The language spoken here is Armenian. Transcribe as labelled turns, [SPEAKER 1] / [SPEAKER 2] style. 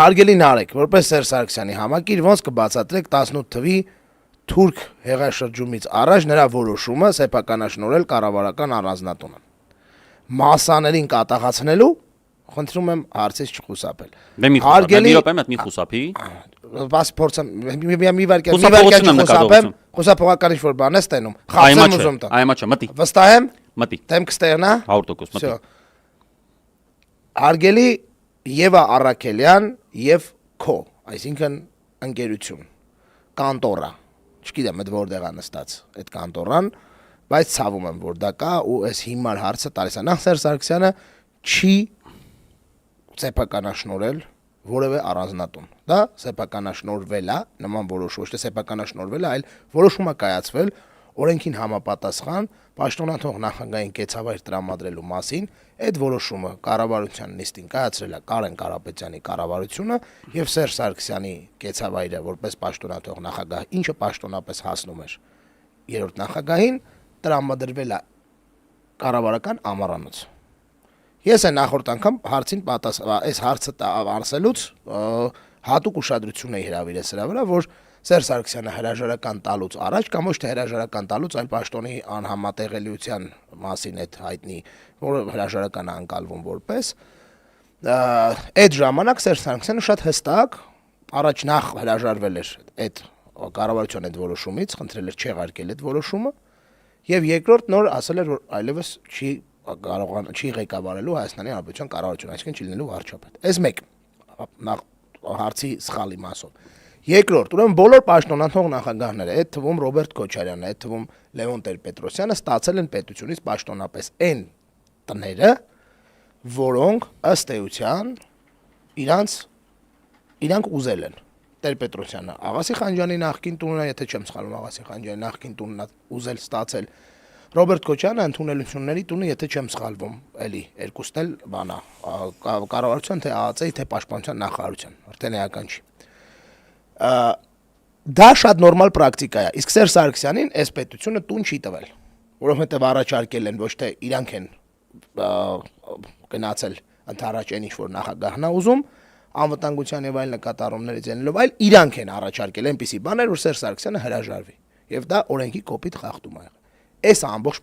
[SPEAKER 1] Հարգելի Նարեկ, որպես Սերժ Սարգսյանի համակիր ոնց կբացատրեք 18 թվի թուրք հեղաշրջումից առաջ նրա որոշումը սեփականաշնորհել կառավարական առանձնատունը։ Մասաներին կատաղացնելու, խնդրում եմ հարցից չխուսափել։
[SPEAKER 2] Հարգելի մի խուսափի։
[SPEAKER 1] Բաս փորձեմ մի վարքյան չխուսափեմ, խուսափողական ինչ-որ բան է ստենում։ Խաղացեմ ուզում տա։
[SPEAKER 2] Այո, չէ, մտի։
[SPEAKER 1] Վստահ եմ։
[SPEAKER 2] Մտի։
[SPEAKER 1] Դեմք կստեղնա։
[SPEAKER 2] 100% մտի։
[SPEAKER 1] Հարգելի Եվա Առաքելյան եւ քո, այսինքն ընկերություն, կանտորա, չգիտեմ այդ որտեղ է նստած այդ կանտորան, բայց ցավում եմ որ դա կա ու այս հիմար հարցը տալիս է։ Նախ Սերժ Սարգսյանը չի սեփականաշնորհել որևէ առանձնատուն։ Դա սեփականաշնորհվել է, նման որոշում, ոչ թե սեփականաշնորհվել է, այլ որոշումը կայացվել օրենքին համապատասխան պաշտոնաթող նախագահային կեցավայր տրամադրելու մասին, այդ որոշումը կառավարության նիստին կայացրել է Կարեն Կարապետյանի կառավարությունը եւ Սերժ Սարգսյանի կեցավայրը որպես պաշտոնաթող նախագահ, ինչը պաշտոնապես հասնում էր երրորդ նախագահին, տրամադրվել է կառավարական ամառանոց։ Ես նախորդ անգամ հարցին այս հարցը արսելուց հատուկ ուշադրություն էի հրավիրել սրա վրա, որ Սերժ Սարգսյանը հրաժարական տալուց առաջ կամ ոչ թե հրաժարական տալուց, այլ պաշտոնի անհամատեղելիության մասին այդ հայտնի, որը հրաժարական է անցալվում որպես այդ ժամանակ Սերժ Սարգսյանը շատ հստակ առաջ նախ հրաժարվել էր այդ կառավարության այդ որոշումից, խնդրել էր չեղարկել այդ որոշումը եւ երկրորդ նոր ասել էր որ այլևս չի ղեկավարելու Հայաստանի Հանրապետության կառավարությունը, այսինքն չի լինելու վարչապետ։ Այս մեկ նախ հարցի սխալ իմաստով։ Երկրորդ, ուրեմն բոլոր պաշտոնաթող նախագահները, այդ թվում Ռոբերտ Քոչարյանը, այդ թվում Լևոն Տեր-Պետրոսյանը ստացել են պետությունից պաշտոնապես այն տները, որոնք ըստ էության իրանք ուզել են։ Տեր-Պետրոսյանը Աղասի Խանջյանի նախկին տունն է, եթե չեմ սխալվում, Աղասի Խանջյանի նախկին տունն է ուզել ստացել։ Ռոբերտ Քոչյանը ընդունելությունների տունը, եթե չեմ սխալվում, էլի երկուսն էլ բանա, կառավարության թե ԱԱԾ-ի թե պաշտպանության նախարարության, արդեն էական չի։ Դա շատ նորմալ պրակտիկա է, իսկ Սերժ Սարգսյանին այս պետությունը տուն չի տվել, որովհետև առաջարկել են ոչ թե իրանք են գնացել ընդառաջ այն ինչ-որ նախագահն է ուզում, անվտանգության եւ այլ նկատառումներից ելնելով, այլ իրանք են առաջարկել այնպիսի բաներ, որ Սերժ Սարգսյանը հրաժարվի, եւ դա օրենքի կոպիտ խախտում է եղել։ Այս ամբողջ